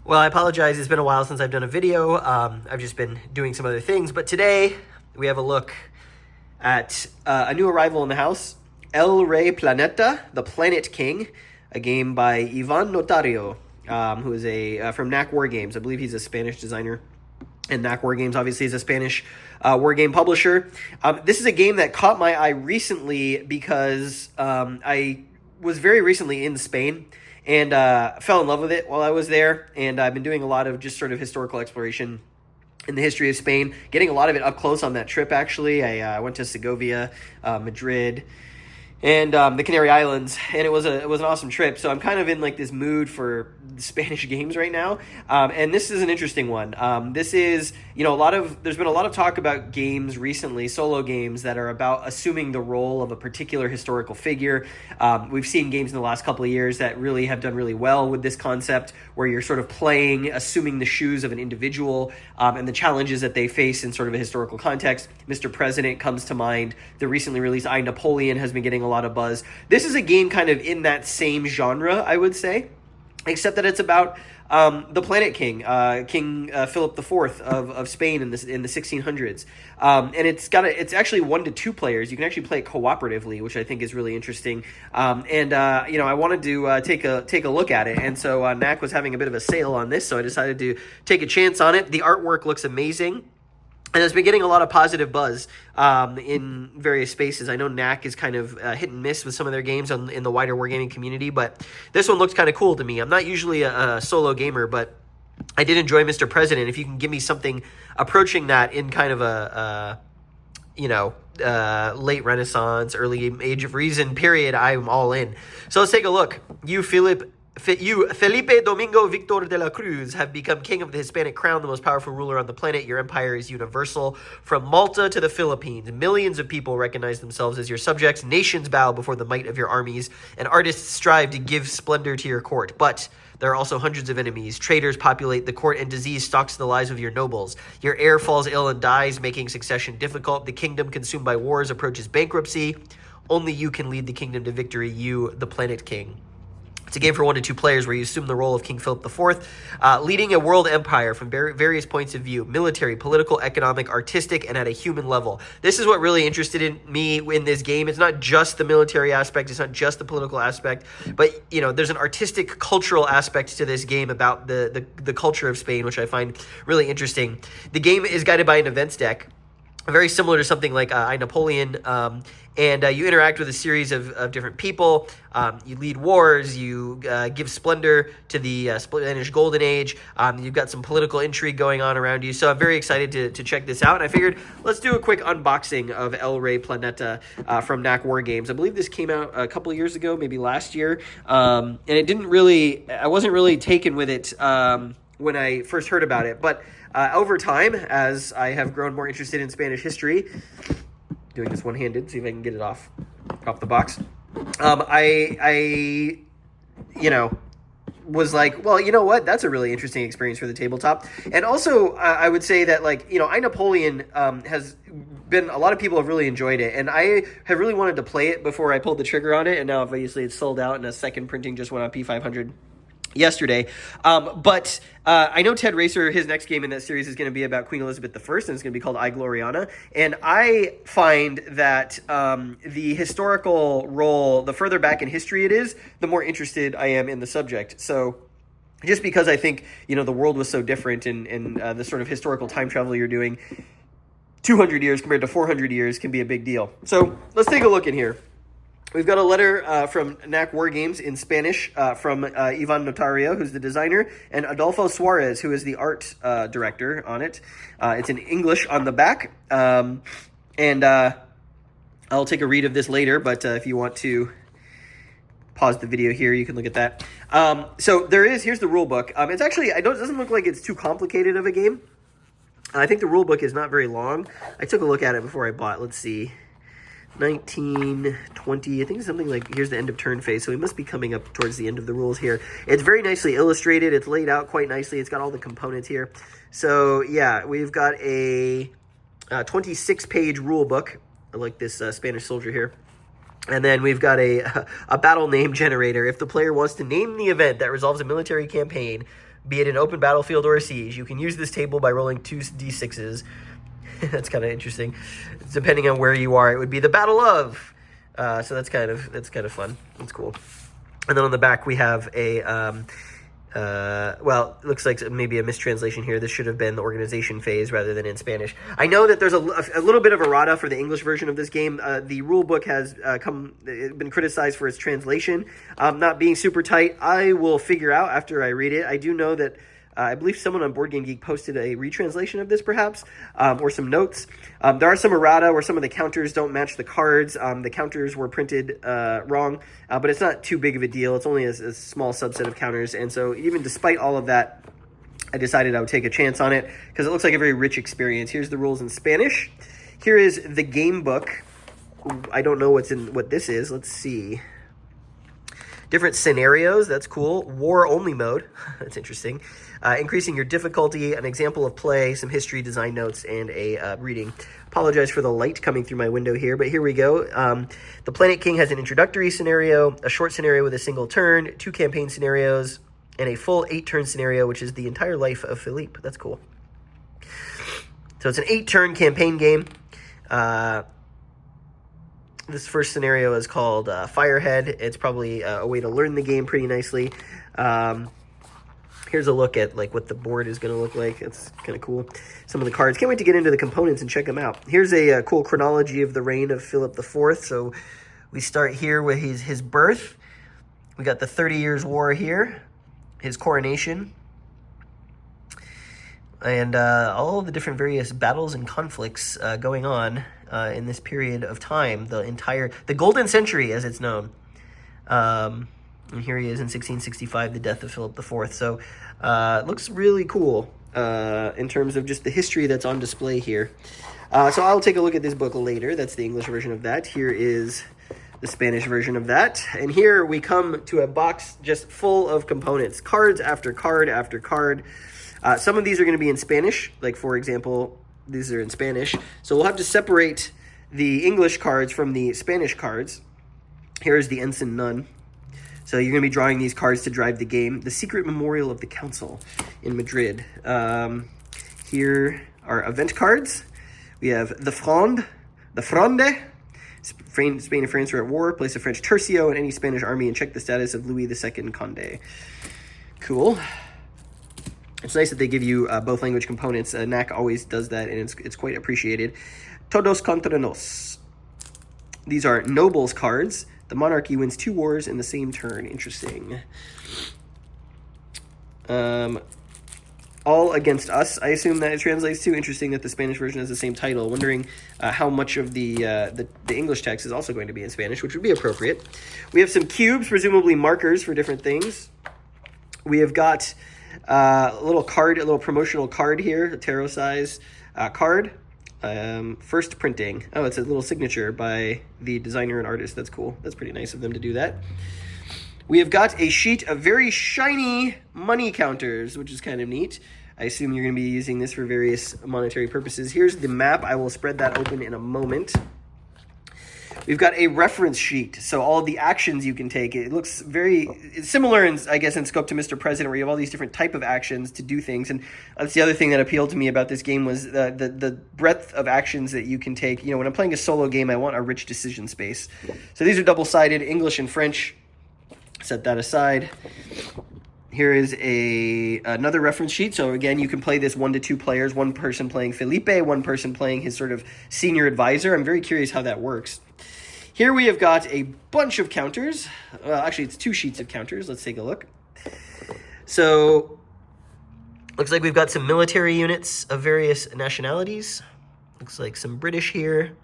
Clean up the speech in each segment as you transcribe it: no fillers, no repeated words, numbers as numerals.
Well, I apologize. It's been a while since I've done a video. I've just been doing some other things. But today, we have a look at a new arrival in the house, El Rey Planeta, the Planet King, a game by Ivan Notario, who is from NAC Wargames. I believe he's a Spanish designer. And NAC Wargames obviously is a Spanish war game publisher. This is a game that caught my eye recently because I was very recently in Spain and fell in love with it while I was there. And I've been doing a lot of just sort of historical exploration in the history of Spain, getting a lot of it up close on that trip, actually. I went to Segovia, Madrid, and the Canary Islands, and it was an awesome trip. So I'm kind of in like this mood for Spanish games right now, and this is an interesting one. This is, there's been a lot of talk about games recently, solo games that are about assuming the role of a particular historical figure. We've seen games in the last couple of years that really have done really well with this concept, where you're sort of playing, assuming the shoes of an individual, and the challenges that they face in sort of a historical context. Mr. President comes to mind. The recently released I, Napoleon has been getting a lot of buzz. This is a game kind of in that same genre, I would say, except that it's about the Planet King, King Philip IV of Spain in the 1600s, and it's actually 1 to 2 players. You can actually play it cooperatively, which I think is really interesting. I wanted to take a look at it, and so NAC was having a bit of a sale on this, so I decided to take a chance on it. The artwork looks amazing, and it's been getting a lot of positive buzz in various spaces. I know NAC is kind of hit and miss with some of their games in the wider wargaming community, but this one looks kind of cool to me. I'm not usually a solo gamer, but I did enjoy Mr. President. If you can give me something approaching that in kind of a late Renaissance, early Age of Reason period, I'm all in. So let's take a look. You, Felipe Domingo Victor de la Cruz, have become king of the Hispanic crown, the most powerful ruler on the planet. Your empire is universal. From Malta to the Philippines, millions of people recognize themselves as your subjects. Nations bow before the might of your armies, and artists strive to give splendor to your court. But there are also hundreds of enemies. Traitors populate the court, and disease stalks the lives of your nobles. Your heir falls ill and dies, making succession difficult. The kingdom, consumed by wars, approaches bankruptcy. Only you can lead the kingdom to victory, you, the Planet King. It's a game for 1 to 2 players where you assume the role of King Philip IV, leading a world empire from various points of view: military, political, economic, artistic, and at a human level. This is what really interested in me in this game. It's not just the military aspect, it's not just the political aspect, but there's an artistic, cultural aspect to this game about the culture of Spain, which I find really interesting. The game is guided by an events deck, very similar to something like I, Napoleon, and you interact with a series of different people. You lead wars, you give splendor to the Spanish Golden Age. You've got some political intrigue going on around you. So I'm very excited to check this out. And I figured, let's do a quick unboxing of El Rey Planeta from NAC Wargames. I believe this came out a couple of years ago, maybe last year. And I wasn't really taken with it when I first heard about it. But over time, as I have grown more interested in Spanish history, doing this one-handed, see if I can get it off the box, I was like, well, you know what? That's a really interesting experience for the tabletop. And also, I would say that, I, Napoleon has been, a lot of people have really enjoyed it. And I have really wanted to play it before I pulled the trigger on it. And now, obviously, it's sold out, and a second printing just went on P500 yesterday. But I know Ted Racer, his next game in that series is going to be about Queen Elizabeth I, and it's going to be called I, Gloriana. And I find that the historical role, the further back in history it is, the more interested I am in the subject. So just because I think, the world was so different, and the sort of historical time travel you're doing, 200 years compared to 400 years can be a big deal. So let's take a look in here. We've got a letter from NAC Wargames in Spanish from Ivan Notario, who's the designer, and Adolfo Suarez, who is the art director on it. It's in English on the back, and I'll take a read of this later, but if you want to pause the video here, you can look at that. So here's the rule book. It's actually, it doesn't look like it's too complicated of a game. I think the rule book is not very long. I took a look at it before I bought. Let's see. 1920, I think it's something like, here's the end of turn phase, so we must be coming up towards the end of the rules here. It's very nicely illustrated. It's laid out quite nicely. It's got all the components here. So yeah, we've got a 26-page rule book, like this Spanish soldier here. And then we've got a battle name generator. If the player wants to name the event that resolves a military campaign, be it an open battlefield or a siege. You can use this table by rolling 2d6s. That's kind of interesting. Depending on where you are, it would be the Battle of. So that's kind of fun. That's cool. And then on the back we have a well, it looks like maybe a mistranslation here. This should have been the organization phase rather than in Spanish. I know that there's a little bit of errata for the English version of this game. The rule book has been criticized for its translation not being super tight. I will figure out after I read it. I do know that I believe someone on Board Game Geek posted a retranslation of this, perhaps, or some notes. There are some errata where some of the counters don't match the cards. The counters were printed wrong, but it's not too big of a deal. It's only a small subset of counters, and so even despite all of that, I decided I would take a chance on it because it looks like a very rich experience. Here's the rules in Spanish. Here is the game book. I don't know what this is. Let's see. Different scenarios, that's cool. War-only mode, that's interesting. Increasing your difficulty, an example of play, some history, design notes, and a reading. Apologize for the light coming through my window here, but here we go. The Planet King has an introductory scenario, a short scenario with a single turn, 2 campaign scenarios, and a full 8-turn scenario, which is the entire life of Philippe. That's cool. So it's an 8-turn campaign game. This first scenario is called Firehead. It's probably a way to learn the game pretty nicely. Here's a look at like what the board is going to look like. It's kind of cool. Some of the cards. Can't wait to get into the components and check them out. Here's a cool chronology of the reign of Philip IV. So we start here with his birth. We got the 30 Years' War here, his coronation, and all the different various battles and conflicts going on in this period of time. The Golden Century, as it's known. And here he is in 1665, the death of Philip IV. So it looks really cool in terms of just the history that's on display here. So I'll take a look at this book later. That's the English version of that. Here is the Spanish version of that. And here we come to a box just full of components. Cards after card after card. Some of these are going to be in Spanish. Like, for example, these are in Spanish. So we'll have to separate the English cards from the Spanish cards. Here's the Ensign Nun. So you're going to be drawing these cards to drive the game. The Secret Memorial of the Council in Madrid. Here are event cards. We have the Fronde. Spain and France are at war. Place a French tercio in any Spanish army and check the status of Louis II Conde. Cool. It's nice that they give you both language components. NAC always does that, and it's quite appreciated. Todos contra nos. These are nobles cards. The monarchy wins 2 wars in the same turn. Interesting. All against us, I assume that it translates to. Interesting that the Spanish version has the same title. Wondering how much of the English text is also going to be in Spanish, which would be appropriate. We have some cubes, presumably markers for different things. We have got a little promotional card here, a tarot size card. First printing. Oh, it's a little signature by the designer and artist. That's cool. That's pretty nice of them to do that. We have got a sheet of very shiny money counters, which is kind of neat. I assume you're going to be using this for various monetary purposes. Here's the map. I will spread that open in a moment. We've got a reference sheet, so all of the actions you can take. It looks very similar, in scope to Mr. President, where you have all these different type of actions to do things. And that's the other thing that appealed to me about this game was the breadth of actions that you can take. You know, when I'm playing a solo game, I want a rich decision space. So these are double-sided, English and French. Set that aside. Here is another reference sheet. So again, you can play this 1 to 2 players, one person playing Felipe, one person playing his sort of senior advisor. I'm very curious how that works. Here we have got a bunch of counters. Well, actually, it's 2 sheets of counters. Let's take a look. So, looks like we've got some military units of various nationalities. Looks like some British here.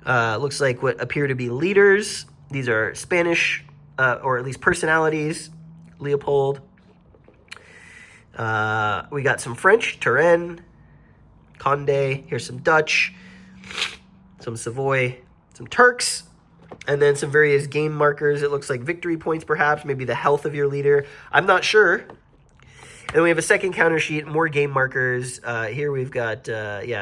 Looks like what appear to be leaders. These are Spanish, or at least personalities. Leopold. We got some French, Turenne, Conde. Here's some Dutch, some Savoy, some Turks, and then some various game markers. It looks like victory points, perhaps, maybe the health of your leader. I'm not sure. And then we have a second counter sheet, more game markers. Here we've got,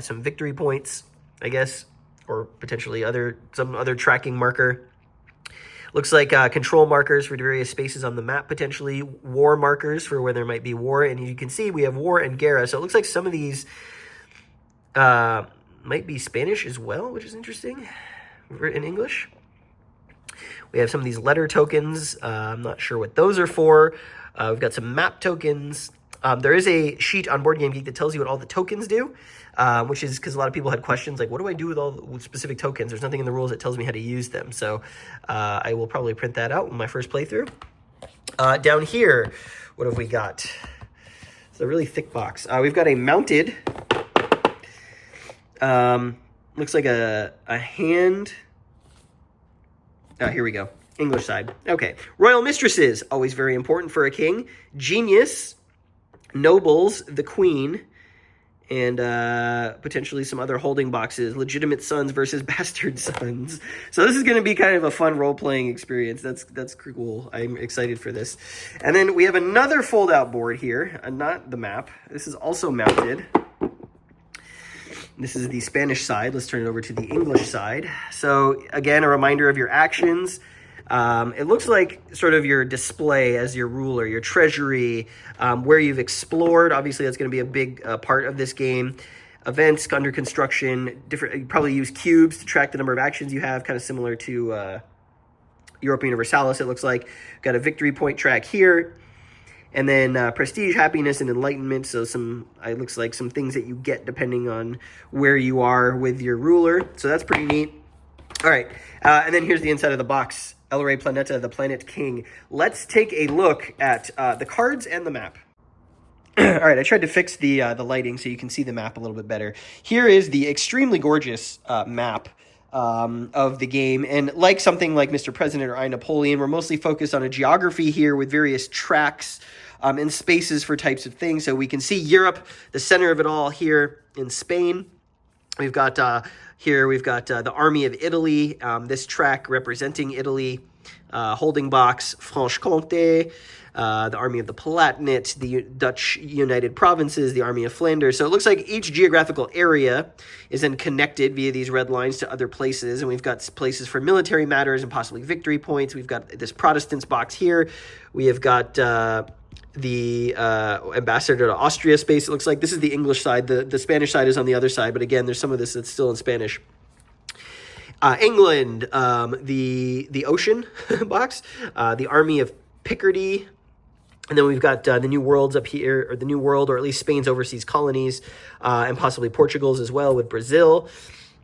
some victory points, I guess, or potentially some other tracking marker. Looks like control markers for various spaces on the map, potentially war markers for where there might be war. And you can see we have war and guerra. So it looks like some of these might be Spanish as well, which is interesting, in English. We have some of these letter tokens. I'm not sure what those are for. We've got some map tokens. There is a sheet on Board Game Geek that tells you what all the tokens do, which is because a lot of people had questions like, what do I do with all the specific tokens? There's nothing in the rules that tells me how to use them. So I will probably print that out in my first playthrough. Down here, what have we got? It's a really thick box. We've got a mounted, looks like a hand. Oh, here we go. English side. Okay. Royal mistresses, always very important for a king. Genius, nobles, the queen, and potentially some other holding boxes. Legitimate sons versus bastard sons. So this is going to be kind of a fun role-playing experience. That's cool. I'm excited for this. And then we have another fold-out board here, not the map. This is also mounted. This is the Spanish side. Let's turn it over to the English side. So again, a reminder of your actions. It looks like sort of your display as your ruler, your treasury, where you've explored. Obviously, that's going to be a big part of this game. Events under construction. You probably use cubes to track the number of actions you have, kind of similar to Europa Universalis, it looks like. Got a victory point track here. And then prestige, happiness, and enlightenment. So it looks like some things that you get depending on where you are with your ruler. So that's pretty neat. All right. And then here's the inside of the box. El Rey Planeta, the Planet King. Let's take a look at the cards and the map. All right, I tried to fix the lighting so you can see the map a little bit better. Here is the extremely gorgeous map of the game. And like something like Mr. President or I, Napoleon, we're mostly focused on a geography here with various tracks and spaces for types of things. So we can see Europe, the center of it all here in Spain. We've got the Army of Italy, this track representing Italy, holding box, Franche-Comté, the Army of the Palatinate, the Dutch United Provinces, the Army of Flanders. So it looks like each geographical area is then connected via these red lines to other places. And we've got places for military matters and possibly victory points. We've got this Protestants box here. We have got the ambassador to Austria space. It looks like this is the English side. The Spanish side is on the other side. But again, there's some of this that's still in Spanish. England, the ocean box, the Army of Picardy. And then we've got the New Worlds up here, or the New World, or at least Spain's overseas colonies, and possibly Portugal's as well with Brazil.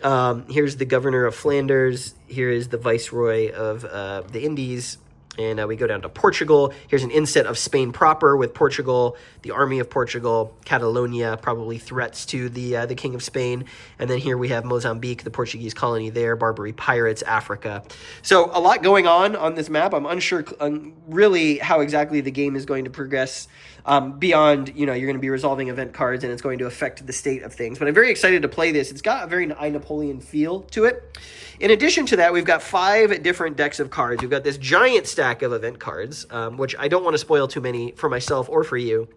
Here's the governor of Flanders. Here is the viceroy of the Indies. And we go down to Portugal. Here's an inset of Spain proper with Portugal, the Army of Portugal, Catalonia, probably threats to the King of Spain. And then here we have Mozambique, the Portuguese colony there, Barbary pirates, Africa. So a lot going on this map. I'm unsure really how exactly the game is going to progress beyond, you're going to be resolving event cards and it's going to affect the state of things. But I'm very excited to play this. It's got a very Napoleon feel to it. In addition to that, we've got 5 different decks of cards. We've got this giant stack of event cards, which I don't want to spoil too many for myself or for you.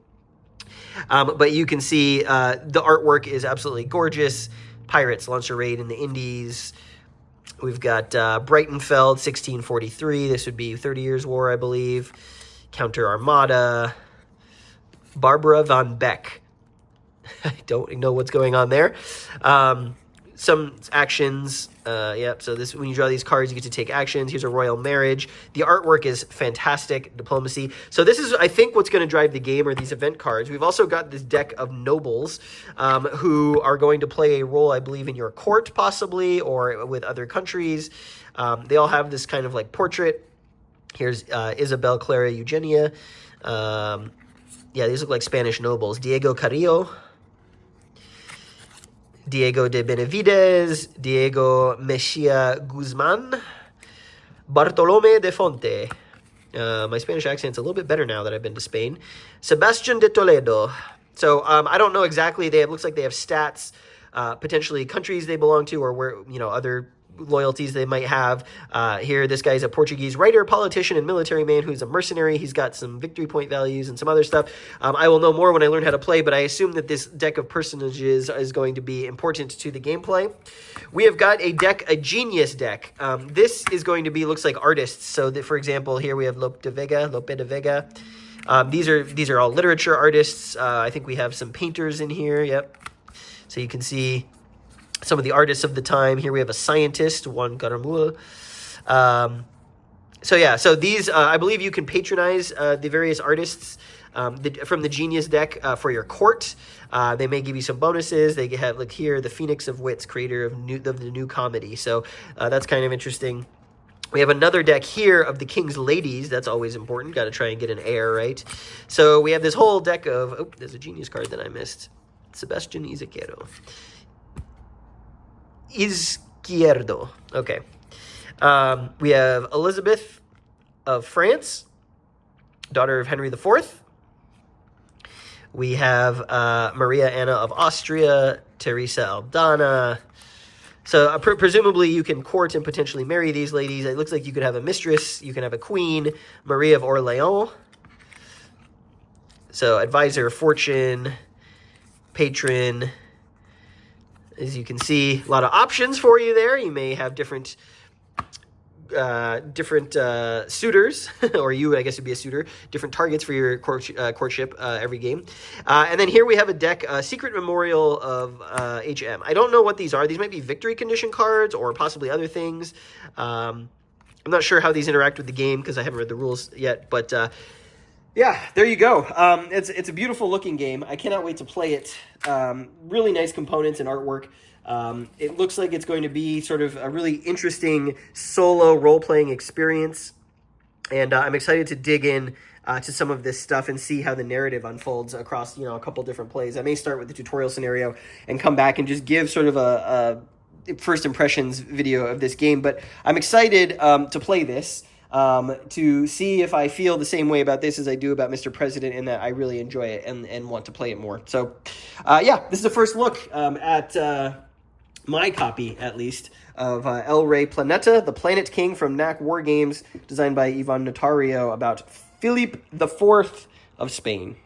But you can see the artwork is absolutely gorgeous. Pirates launch a raid in the Indies. We've got Breitenfeld, 1643. This would be 30 Years' War, I believe. Counter Armada. Barbara von Beck. I don't know what's going on there. Some actions. So this, when you draw these cards, you get to take actions. Here's a royal marriage. The artwork is fantastic. Diplomacy. So this is, I think, what's going to drive the game are these event cards. We've also got this deck of nobles who are going to play a role, I believe, in your court, possibly, or with other countries. They all have this kind of like portrait. Here's Isabel Clara Eugenia. These look like Spanish nobles. Diego Carrillo. Diego de Benavides, Diego Mexia Guzman, Bartolome de Fonte. My Spanish accent's a little bit better now that I've been to Spain. Sebastian de Toledo. So I don't know exactly. It looks like they have stats, potentially countries they belong to, or where other loyalties they might have. Here, this guy's a Portuguese writer, politician, and military man who's a mercenary. He's got some victory point values and some other stuff. I will know more when I learn how to play, but I assume that this deck of personages is going to be important to the gameplay. We have got a genius deck. This is going to be, looks like artists. So, that, for example, here we have Lope de Vega. These are all literature artists. I think we have some painters in here. Yep. So you can see some of the artists of the time. Here we have a scientist, Juan Garamula. So these, I believe you can patronize the various artists from the Genius deck for your court. They may give you some bonuses. They have, like here, the Phoenix of Wits, creator of the new comedy. So that's kind of interesting. We have another deck here of the King's Ladies. That's always important. Got to try and get an heir, right? So we have this whole deck of... Oh, there's a Genius card that I missed. Sebastian Izquierdo. Okay. We have Elizabeth of France, daughter of Henry IV. We have Maria Anna of Austria, Teresa Aldana. So presumably you can court and potentially marry these ladies. It looks like you could have a mistress. You can have a queen, Marie of Orleans. So advisor, fortune, patron. As you can see, a lot of options for you there. You may have different suitors, or you, I guess, would be a suitor, different targets for your courtship every game. And then here we have a deck, Secret Memorial of HM. I don't know what these are. These might be victory condition cards or possibly other things. I'm not sure how these interact with the game because I haven't read the rules yet, but yeah, there you go. It's a beautiful looking game. I cannot wait to play it. Really nice components and artwork. It looks like it's going to be sort of a really interesting solo role-playing experience. And I'm excited to dig in to some of this stuff and see how the narrative unfolds across, a couple different plays. I may start with the tutorial scenario and come back and just give sort of a first impressions video of this game. But I'm excited to play this. To see if I feel the same way about this as I do about Mr. President, and that I really enjoy it and want to play it more. So, yeah, this is a first look at my copy, at least, of El Rey Planeta, the Planet King from NAC Wargames, designed by Ivan Notario, about Philip IV of Spain.